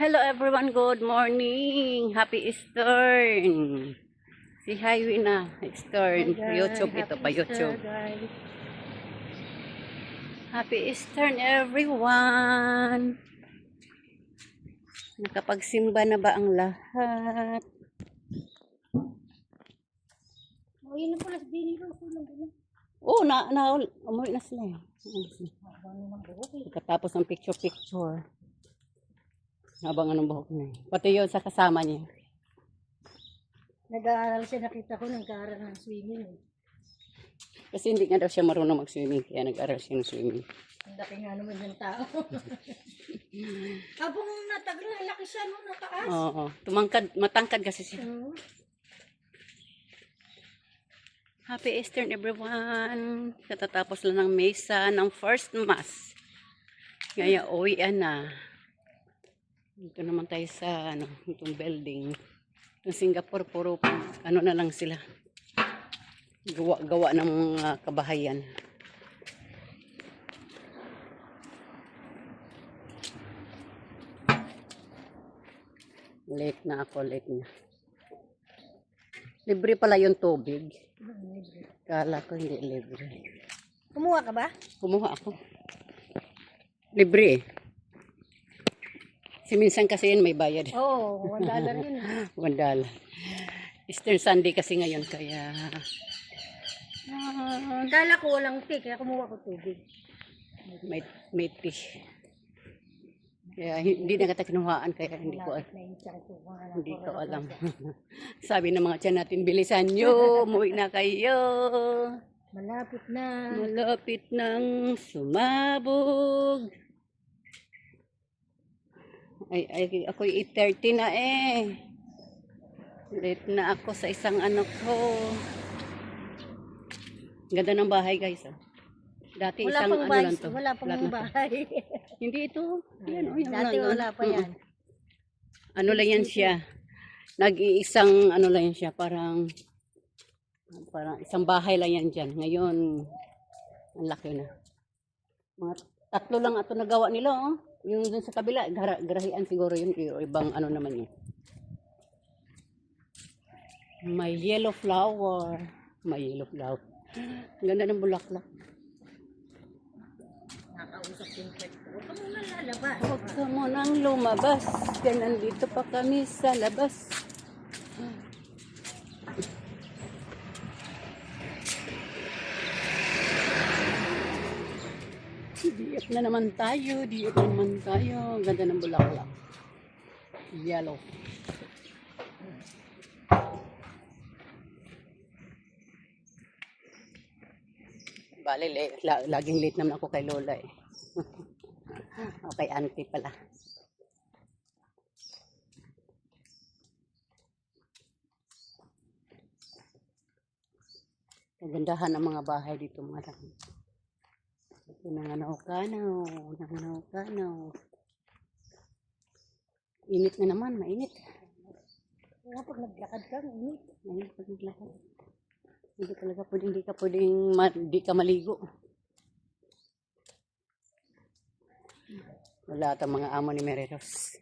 Hello everyone, good morning. Happy Eastern. Si Highway na, Eastern. YouTube ito pa YouTube. Happy Eastern everyone. Nakapagsimba na ba ang lahat? Oh, yun na pala sa dini ko. Oh, umuwi na sila. Pagkatapos ng picture. Habang anong buhok na. Pati yun sa kasama niya. Nag-aaral siya, nakita ko, nag-aaral ng swimming. Kasi hindi nga daw siya marunong mag-swimming. Kaya nag-aaral siya ng swimming. Ang laki nga naman ng tao. Habang natagal na, laki siya no, nataas. Oo. Matangkad kasi siya. Happy Eastern everyone. Katatapos lang ng mesa ng first mass. Ngayon, uwian na. Dito naman tayo sa itong building. Itong Singapore, puro na lang sila. Gawa ng mga kabahayan. Late na ako. Libre pala yung tubig. Kala ko hindi libre. Kumuha ka ba? Kumuha ako. Libre eh. Si minsan kasi yun may bayad. Oo, $1 yun. $1. Eastern Sunday kasi ngayon kaya... Kala ko walang tea, kaya kumuha ko tubig. may tea. Kaya hindi na kita kinuhaan kaya hindi ko alam. Sabi ng mga tiyan natin, bilisan nyo, umuwi na kayo. Malapit na. Malapit nang sumabog. Ay ako'y 8:30 na eh. Late na ako sa isang anak ko. Ganda ng bahay guys. Oh. Dati Wala isang pang lang to. Wala pang bahay. Hindi ito. Yan, Dati wala pa yan. Ano lang yan siya. Nag-iisang lang yan siya. Parang isang bahay lang yan dyan. Ngayon, ang laki na. Mga 3 lang ito nagawa nila. Oh. Yung dun sa kabila, garahian siguro yun. Ibang naman yun. May yellow flower. Ang ganda ng bulaklak. Nakausap yung pet ko. Huwag ka muna lalabas. Huwag ka munang lumabas. Kaya nandito pa kami sa labas. Diet na naman tayo. Ang ganda ng bulaklak. Yellow. Bale, laging late naman ako kay Lola eh. O kay auntie pala. Kagandahan ang mga bahay dito mga lang. Ito nanganaw-kanaw. Init na naman, mainit. Kaya pag naglakad ka, mainit. Mainit pag naglakad. Hindi talaga pwedeng, hindi ka maligo. Wala ata mga amo ni Mereros.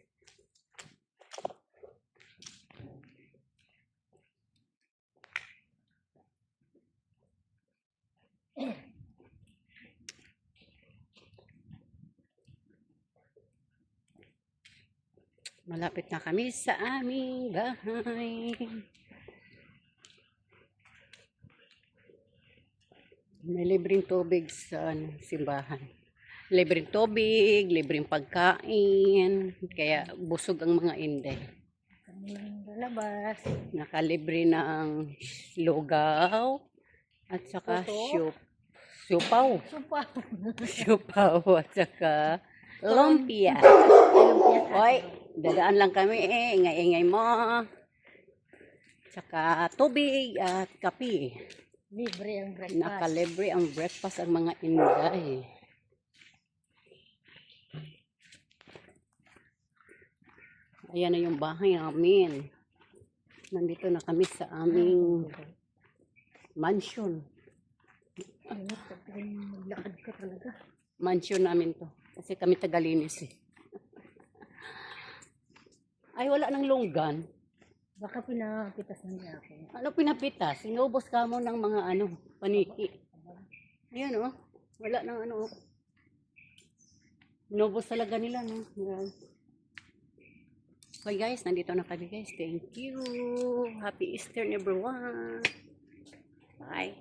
Malapit na kami sa aming bahay. May libreng tubig sa simbahan. Libreng tubig, libreng pagkain. Kaya busog ang mga inday. Kami lang lalabas. Nakalibre ng lugaw at saka siupaw. At saka lumpia. Hoy, dadaan lang kami eh. Ingay-ingay mo. Saka tubig at kape. Libre ang breakfast. Nakalibre ang breakfast ang mga inday. Ayan na yung bahay namin. Nandito na kami sa aming mansion. Maglakad ka talaga. Mansion namin to. Kasi kami tagalinis eh. Ay, wala nang longgan. Baka pinapitas na niya ako. Ano pinapitas? Inubos ka mo ng mga ano, paniki. Ayan oh. Wala nang ano oh. Inubos talaga nila, no? Yan. Okay guys, nandito na kami guys. Thank you. Happy Easter everyone. Bye.